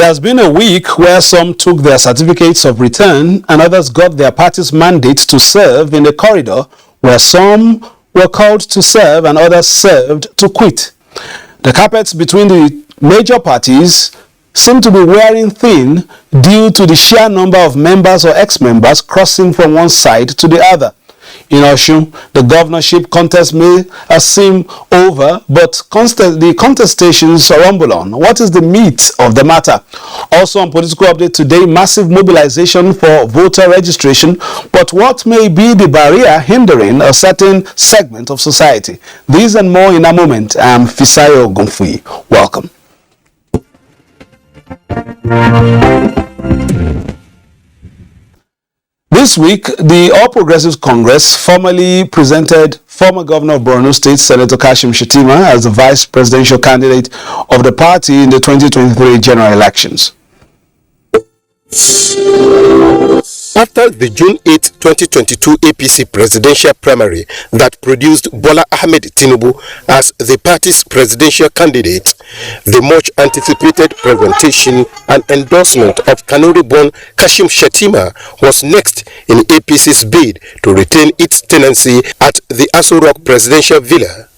has been a week where some took their certificates of return and others got their party's mandates to serve in a corridor where some were called to serve and others served to quit. The carpets between the major parties seem to be wearing thin due to the sheer number of members or ex-members crossing from one side to the other. In Osun, the governorship contest may seem over, but the contestations rumble on. What is the meat of the matter? Also on Political Update today, massive mobilization for voter registration, but what may be the barrier hindering a certain segment of society? These and more in a moment. I am Fisayo Gonfui. Welcome. This week, the All Progressives Congress formally presented former Governor of Borno State, Senator Kashim Shettima, as the vice presidential candidate of the party in the 2023 general elections. After the June 8, 2022 APC presidential primary that produced Bola Ahmed Tinubu as the party's presidential candidate, the much anticipated presentation and endorsement of Kanuri-born Kashim Shettima was next in APC's bid to retain its tenancy at the Aso Rock presidential villa.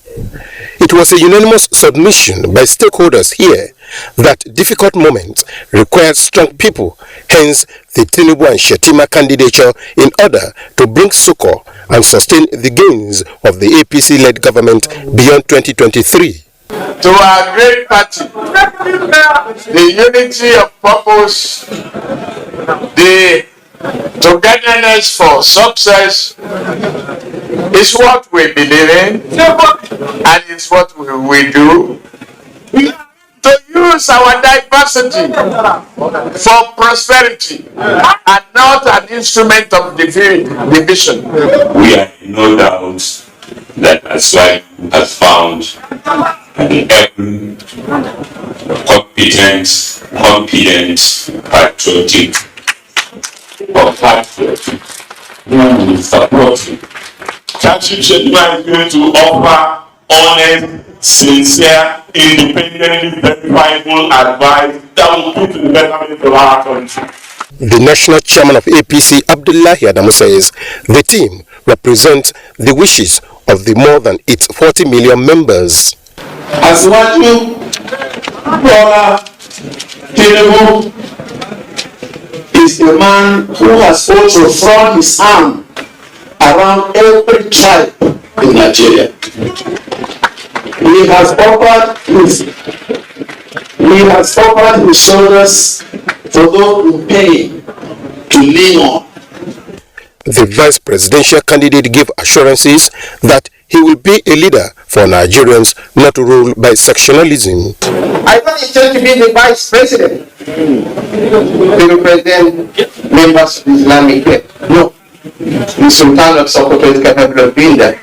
It was a unanimous submission by stakeholders here that difficult moments required strong people, hence the Tinubu and Shettima candidature in order to bring succor and sustain the gains of the APC-led government beyond 2023. To our great party, the unity of purpose, the togetherness for success is what we believe in and it's what we do. To use our diversity for prosperity and not an instrument of division. We are in no doubt that as well has found an able, competent, patriotic, supportive. Kashim Shettima is going to offer honest, sincere, independently verifiable advice that will put to the betterment of our country. The national chairman of APC, Abdullahi Adamu, says the team represents the wishes of the more than its 40 million members. As Waju Bola Tinubu is a man who has also thrown his arm around every tribe in Nigeria. He has offered his shoulders for those in pain to lean on. The vice presidential candidate gave assurances that he will be a leader for Nigerians not ruled by sectionalism. I don't intend to be the vice president to represent members of the Islamic faith. No. The Sultan of Sokoto is capable of being that.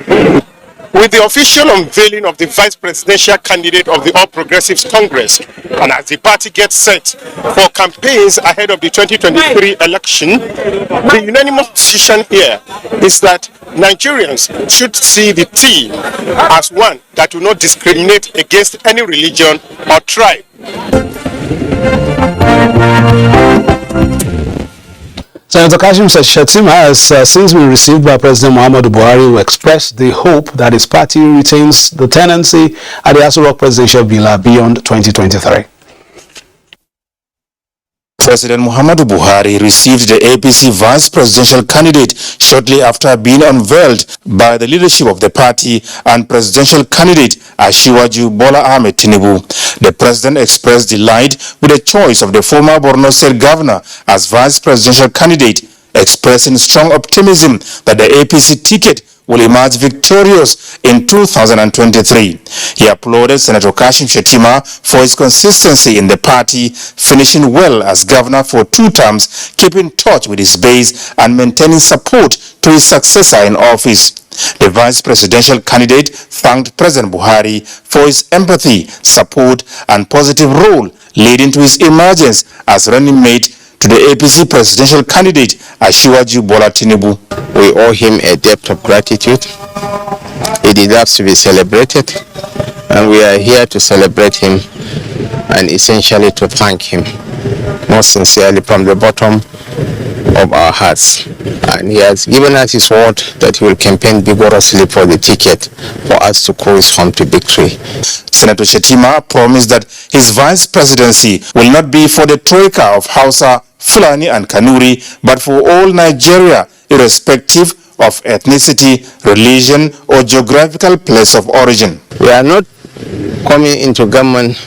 With the official unveiling of the vice presidential candidate of the All Progressives Congress, and as the party gets set for campaigns ahead of the 2023 election, the unanimous position here is that Nigerians should see the team as one that will not discriminate against any religion or tribe. Senator Kashim Shettima has since been received by President Muhammadu Buhari, who expressed the hope that his party retains the tenancy at the Aso Rock presidential villa beyond 2023. President Muhammadu Buhari received the APC vice presidential candidate shortly after being unveiled by the leadership of the party and presidential candidate Asiwaju Bola Ahmed Tinubu. The president expressed delight with the choice of the former Borno State governor as vice presidential candidate, expressing strong optimism that the APC ticket will emerge victorious in 2023. He applauded Senator Kashim Shettima for his consistency in the party, finishing well as governor for 2 terms, keeping touch with his base and maintaining support to his successor in office. The vice presidential candidate thanked President Buhari for his empathy, support, and positive role, leading to his emergence as running mate to the APC presidential candidate Asiwaju Bola Tinubu. We owe him a debt of gratitude. He deserves to be celebrated, and we are here to celebrate him and essentially to thank him. most sincerely from the bottom of our hearts. And he has given us his word that he will campaign vigorously for the ticket for us to cruise home to victory. Senator Shetima promised that his vice presidency will not be for the troika of Hausa, Fulani and Kanuri, but for all Nigeria, irrespective of ethnicity, religion or geographical place of origin. We are not coming into government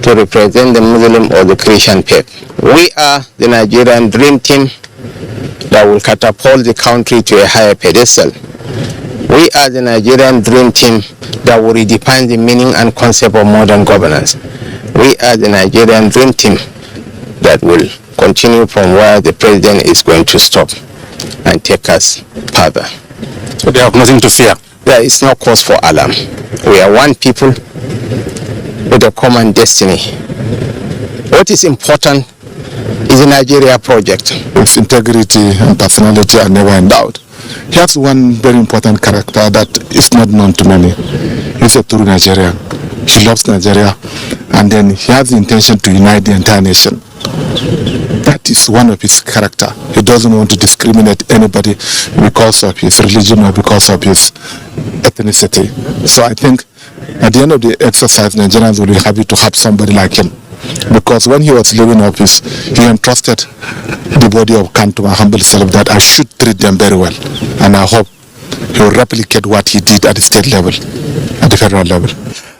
to represent the Muslim or the Christian faith. We are the Nigerian dream team that will catapult the country to a higher pedestal. We are the Nigerian dream team that will redefine the meaning and concept of modern governance. We are the Nigerian dream team that will continue from where the president is going to stop and take us further. So they have nothing to fear. There is no cause for alarm. We are one people with a common destiny. What is important is the Nigeria project. Its integrity and personality are never in doubt. He has one very important character that is not known to many. He's a true Nigerian. He loves Nigeria, and then he has the intention to unite the entire nation. That is one of his character. He doesn't want to discriminate anybody because of his religion or because of his ethnicity. So I think at the end of the exercise, Nigerians will be happy to have somebody like him. Because when he was leaving office, he entrusted the body of Khan to my humble self that I should treat them very well. And I hope he will replicate what he did at the state level, at the federal level.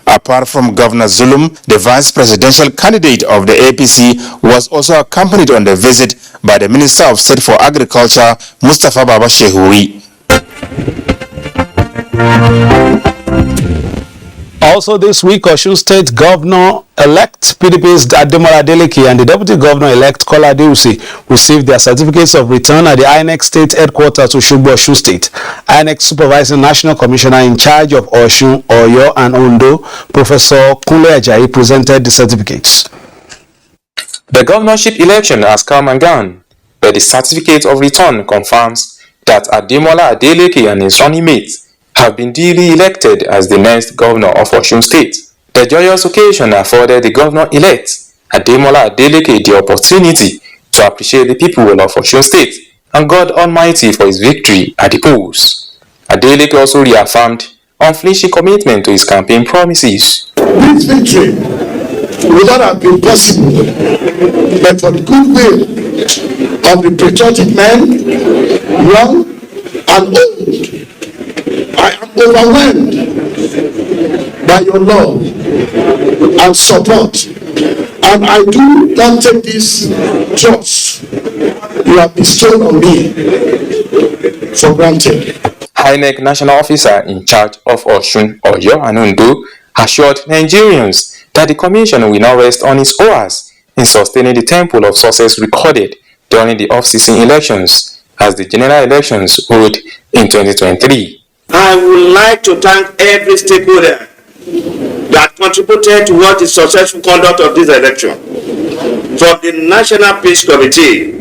Apart from Governor Zulum, the vice presidential candidate of the APC was also accompanied on the visit by the Minister of State for Agriculture, Mustapha Baba Shehui. Also this week, Osun State Governor-elect PDP's Ademola Adeleke and the Deputy Governor-elect Kola Adeusi received their certificates of return at the INEC State Headquarters to Osun State. INEC Supervising National Commissioner in charge of Osun, Oyo and Ondo, Professor Kunle Ajayi, presented the certificates. The governorship election has come and gone, but the certificate of return confirms that Ademola Adeleke and his running mates have been duly elected as the next governor of Osun State. The joyous occasion afforded the governor-elect Ademola Adeleke the opportunity to appreciate the people of Osun State and God Almighty for his victory at the polls. Adeleke also reaffirmed unflinching commitment to his campaign promises. This victory would not have been possible but for the goodwill of the patriotic men, young and old. I am overwhelmed by your love and support, and I do not take this trust you have bestowed on me for granted. INEC National Officer in charge of Osun, Oyo and Ondo assured Nigerians that the Commission will now rest on its oars in sustaining the tempo of success recorded during the off-season elections as the general elections hold in 2023. I would like to thank every stakeholder that contributed toward the successful conduct of this election, from the National Peace Committee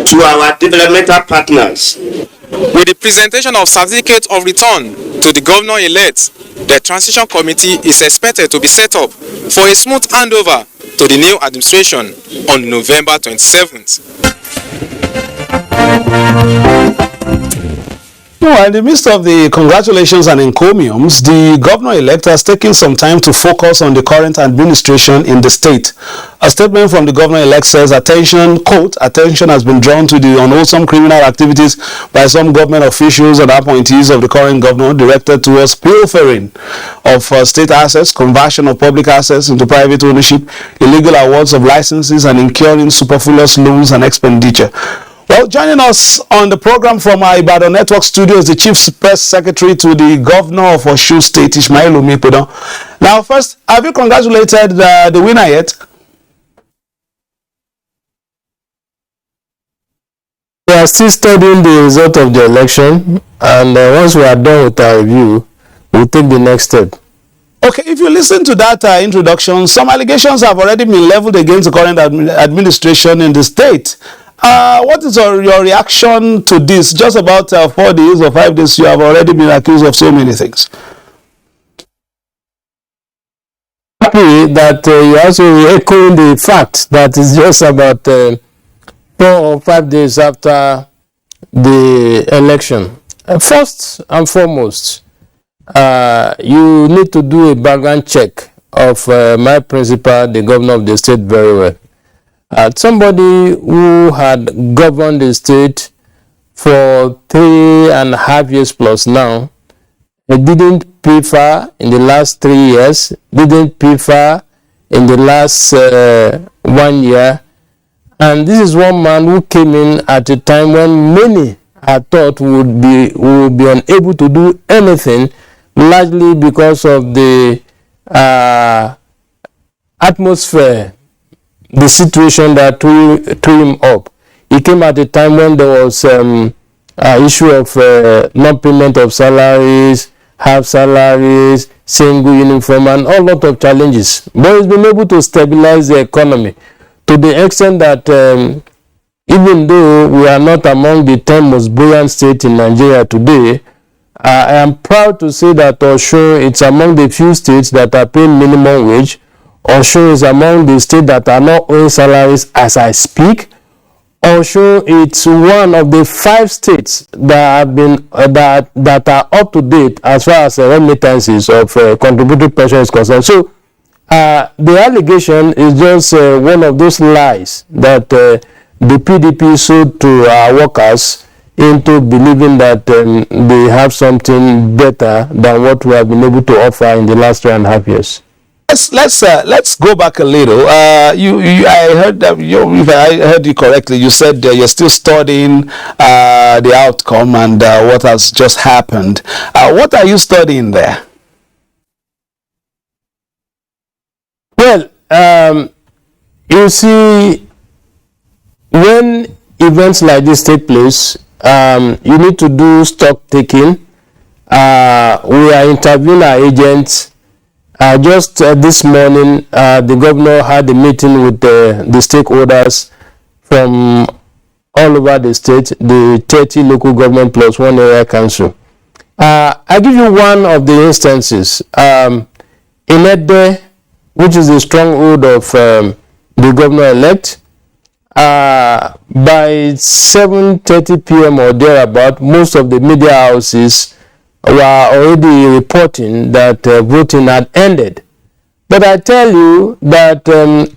to our developmental partners. With the presentation of certificate of return to the governor-elect, the transition committee is expected to be set up for a smooth handover to the new administration on November 27th. In the midst of the congratulations and encomiums, the governor-elect has taken some time to focus on the current administration in the state. A statement from the governor-elect says attention, quote, attention has been drawn to the unwholesome criminal activities by some government officials and appointees of the current governor directed towards pilfering of state assets, conversion of public assets into private ownership, illegal awards of licenses, and incurring superfluous loans and expenditure. Well, joining us on the program from our Ibadan Network studio is the Chief Press Secretary to the Governor of Osun State, Ishmael Omipodan. Now, first, have you congratulated the winner yet? We are still studying the result of the election, and once we are done with our review, we'll take the next step. Okay, if you listen to that introduction, some allegations have already been leveled against the current administration in the state. What is your reaction to this? Just about 4 days or 5 days, you have already been accused of so many things. happy that you also echoing the fact that it's just about 4 or 5 days after the election. First and foremost, you need to do a background check of my principal, the governor of the state, very well. Somebody who had governed the state for 3.5 years plus now, it didn't prefer in the last 3 years, didn't prefer in the last 1 year. And this is one man who came in at a time when many had thought would be unable to do anything, largely because of the atmosphere, the situation that threw him up. He came at a time when there was issue of non-payment of salaries, half salaries, single uniform, and a lot of challenges. But he's been able to stabilize the economy to the extent that even though we are not among the 10 most buoyant states in Nigeria today, I am proud to say that Osun, it's among the few states that are paying minimum wage. Osun is among the states that are not owing salaries as I speak. Osun, it's one of the 5 states that have been that are up to date as far as remittances of contributory pension is concerned. So the allegation is just one of those lies that the PDP sold to our workers into believing that they have something better than what we have been able to offer in the last 3.5 years. Let's go back a little. I heard that if I heard you correctly, you said you're still studying the outcome and what has just happened. What are you studying there? Well, you see, when events like this take place, you need to do stock taking. We are interviewing our agents. Just this morning, the governor had a meeting with the stakeholders from all over the state, the 30 local government plus 1 area council. I give you one of the instances. In Ede, which is the stronghold of the governor-elect, by 7:30 p.m. or thereabout, most of the media houses were already reporting that voting had ended. But I tell you that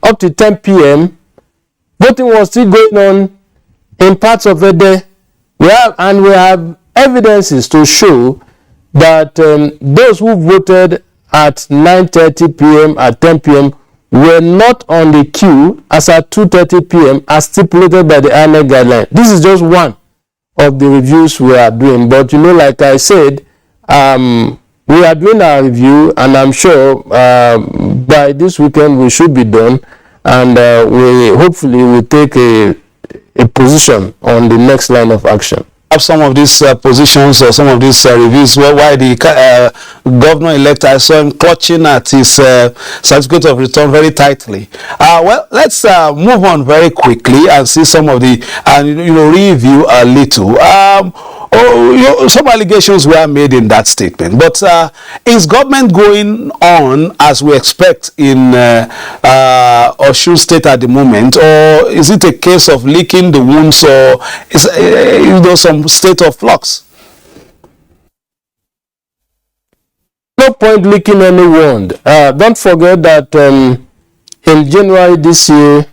up to 10 p.m., voting was still going on in parts of Ede. We have evidences to show that those who voted at 9:30 p.m., at 10 p.m., were not on the queue as at 2:30 p.m. as stipulated by the INEC guideline. This is just one of the reviews we are doing. But you know, like I said, we are doing our review, and I'm sure by this weekend we should be done, and we hopefully will take a position on the next line of action. Some of these positions or some of these reviews why the governor-elect, I saw him clutching at his certificate of return very tightly. Well, let's move on very quickly and see some of the review a little. Some allegations were made in that statement, but is government going on as we expect in Osun State at the moment, or is it a case of licking the wounds, or is some state of flux? No point licking any wound. Don't forget that in January this year,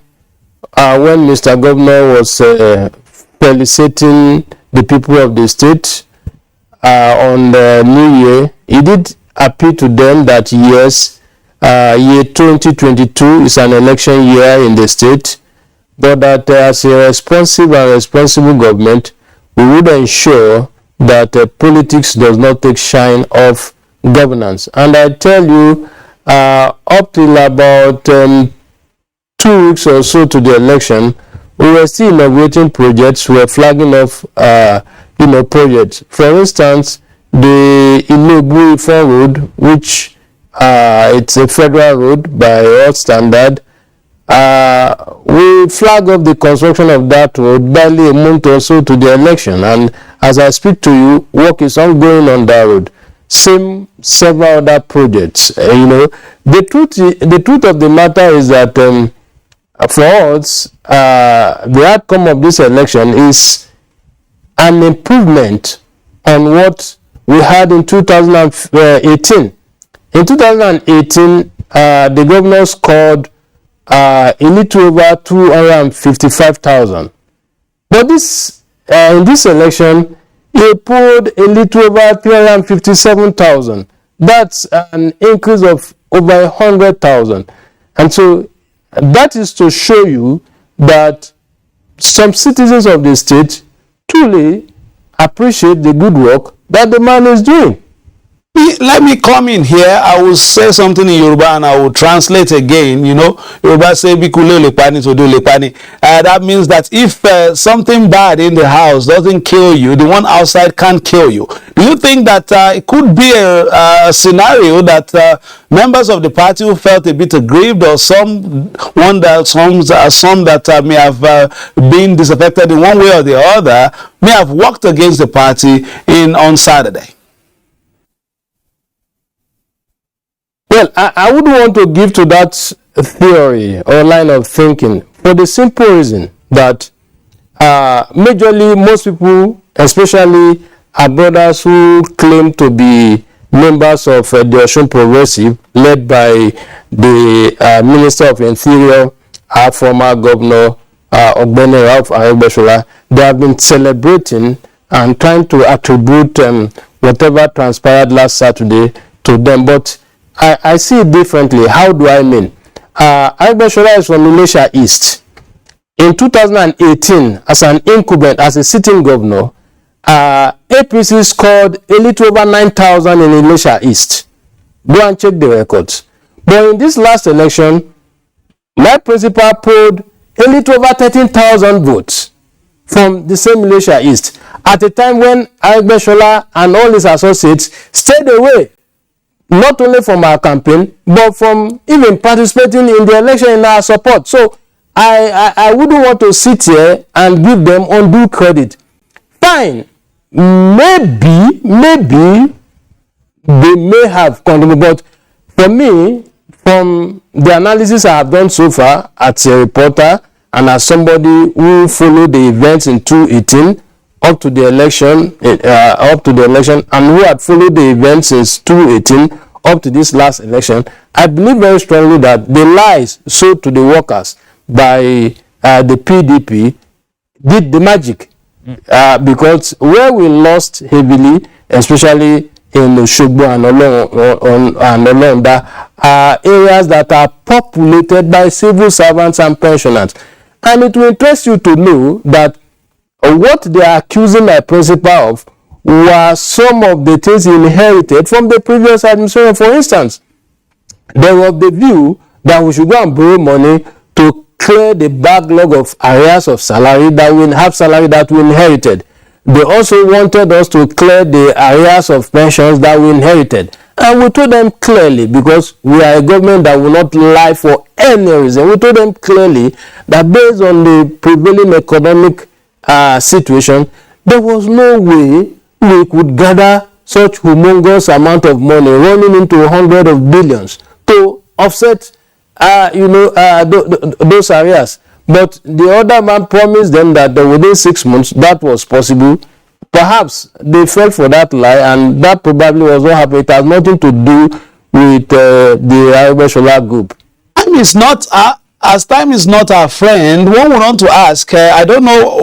when Mr. Governor was felicitating the people of the state on the New Year, he did appeal to them that yes, year 2022 is an election year in the state, but that as a responsive and responsible government, we would ensure that politics does not take shine off governance. And I tell you, up till about 2 weeks or so to the election, we were still inaugurating projects. We were flagging off, projects. For instance, the Abuja road, which it's a federal road by all standard. We flag off the construction of that road barely a month or so to the election, and as I speak to you, work is ongoing on that road. same several other projects. The truth of the matter is that for us, the outcome of this election is an improvement on what we had in 2018. In 2018, the governor scored a little over 255,000. But in this election, he pulled a little over 357,000. That's an increase of over 100,000. And so that is to show you that some citizens of the state truly appreciate the good work that the man is doing. Let me come in here. I will say something in Yoruba and I will translate again. Yoruba say bikule lepani to do lepani. That means that if something bad in the house doesn't kill you, the one outside can't kill you. Do you think that it could be a scenario that members of the party who felt a bit aggrieved, or some that may have been disaffected in one way or the other, may have worked against the party on Saturday? Well, I would want to give to that theory or line of thinking for the simple reason that majorly most people, especially our brothers who claim to be members of the Osun Progressive, led by the Minister of Interior, our former Governor, Ogbeni Ralph Aregbesola, they have been celebrating and trying to attribute whatever transpired last Saturday to them. But I see it differently. How do I mean? Aregbesola is from Ilesha East. In 2018, as an incumbent, as a sitting governor, APC scored a little over 9,000 in Ilesha East. Go and check the records. But in this last election, my principal pulled a little over 13,000 votes from the same Ilesha East at a time when Aregbesola and all his associates stayed away, not only from our campaign, but from even participating in the election in our support. So I wouldn't want to sit here and give them undue credit. Fine, maybe they may have contributed, but for me, from the analysis I have done so far as a reporter and as somebody who followed the events in 2018 up to the election, and who had followed the events since 2018 up to this last election, I believe very strongly that the lies sold to the workers by the PDP did the magic. Because where we lost heavily, especially in Osogbo and Olonda, are areas that are populated by civil servants and pensioners. And it will interest you to know that what they are accusing my principal of were some of the things he inherited from the previous administration. For instance, they were of the view that we should go and borrow money to clear the backlog of arrears of salary that we inherited. They also wanted us to clear the arrears of pensions that we inherited. And we told them clearly, because we are a government that will not lie for any reason, we told them clearly that based on the prevailing economic situation, there was no way we could gather such humongous amount of money running into hundreds of billions to offset those areas. But the other man promised them that within 6 months that was possible. Perhaps they fell for that lie, and that probably was what happened. It has nothing to do with the Aregbesola group. Time is not time is not our friend. One would want to ask. I don't know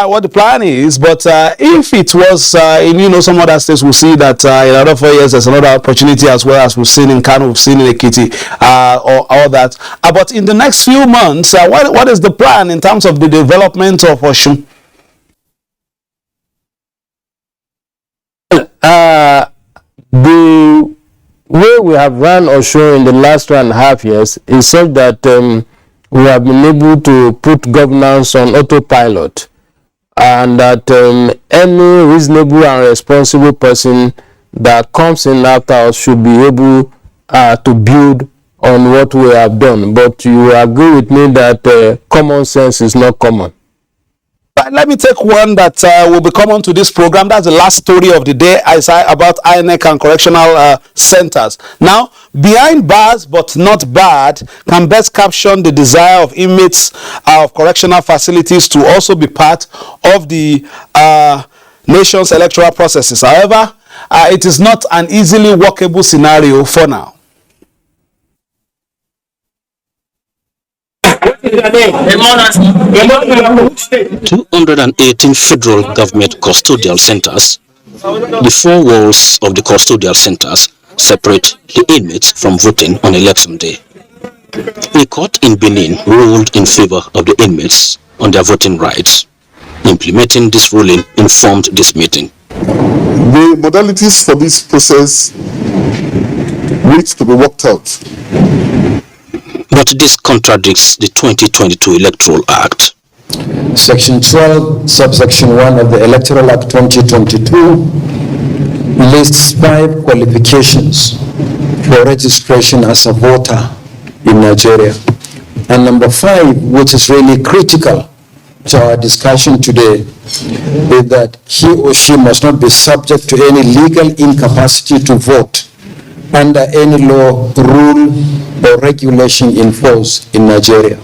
what the plan is, but if it was in some other states, we'll see that in another 4 years there's another opportunity, as well as we've seen in Kano, we've seen in Ekiti, or all that. But in the next few months, what is the plan in terms of the development of Osun? The way we have run Osun in the last 1.5 years is such that we have been able to put governance on autopilot, and that any reasonable and responsible person that comes in after us should be able to build on what we have done. But you agree with me that common sense is not common. But let me take one that will be common to this program. That's the last story of the day about INEC and correctional centers. Now, behind bars but not bad can best caption the desire of inmates of correctional facilities to also be part of the nation's electoral processes. However, it is not an easily workable scenario for now. 218 federal government custodial centers. The four walls of the custodial centers separate the inmates from voting on election day. A court in Benin ruled in favor of the inmates on their voting rights. Implementing this ruling informed this meeting. The modalities for this process needs to be worked out. But this contradicts the 2022 Electoral Act. Section 12, subsection 1 of the Electoral Act 2022 lists 5 qualifications for registration as a voter in Nigeria. And number 5, which is really critical to our discussion today, is that he or she must not be subject to any legal incapacity to vote under any law, rule, or regulation in force in Nigeria.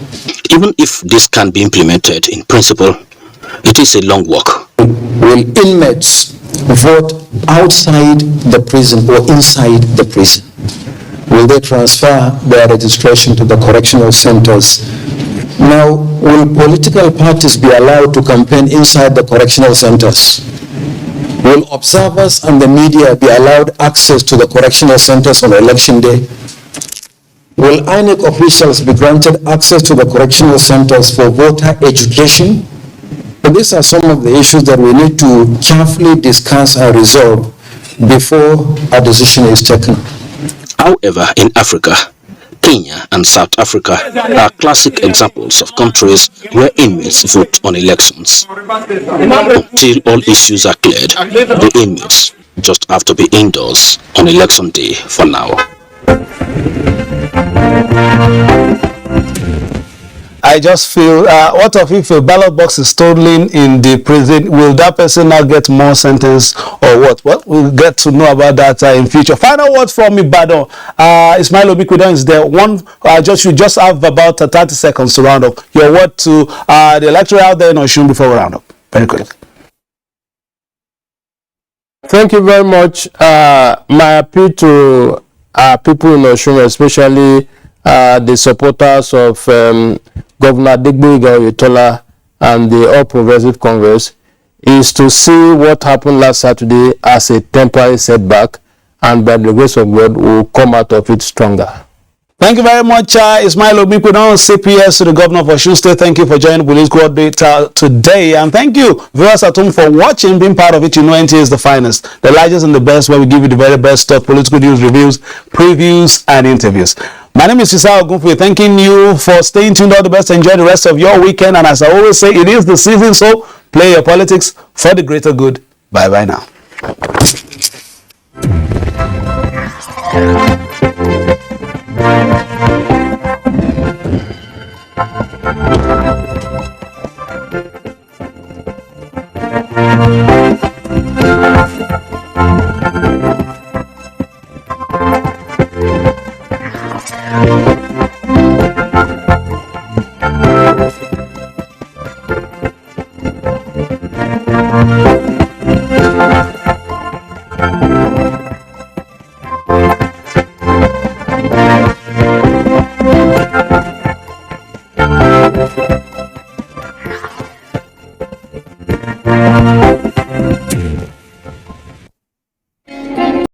Even if this can be implemented in principle, it is a long walk. Will inmates vote outside the prison or inside the prison? Will they transfer their registration to the correctional centers? Now, will political parties be allowed to campaign inside the correctional centers? Will observers and the media be allowed access to the correctional centers on election day? Will INEC officials be granted access to the correctional centers for voter education? But these are some of the issues that we need to carefully discuss and resolve before a decision is taken. However, in Africa, Kenya and South Africa are classic examples of countries where inmates vote on elections. Until all issues are cleared, the inmates just have to be indoors on election day for now. I just feel, what if a ballot box is stolen in the prison? Will that person now get more sentence or what? Well, we'll get to know about that in future. Final word from Ibadan. Ismail Obikudan is there. You just have about 30 seconds to round up. Your word to the electorate out there in Osun before we round up. Very quickly. Thank you very much. My appeal to people in Osun, especially the supporters of Governor Adegboyega Oyetola and the All Progressive Congress, is to see what happened last Saturday as a temporary setback, and by the grace of God, will come out of it stronger. Thank you very much, Ismail Obikudan, CPS to the Governor of Osun State. Thank you for joining Police Coordinator today. And thank you, viewers at home, for watching, being part of it. You know NTA is the finest, the largest and the best, where we give you the very best of political news, reviews, previews, and interviews. My name is Sisa Ogunfe, thanking you for staying tuned. All the best. Enjoy the rest of your weekend. And as I always say, it is the season, so play your politics for the greater good. Bye-bye now.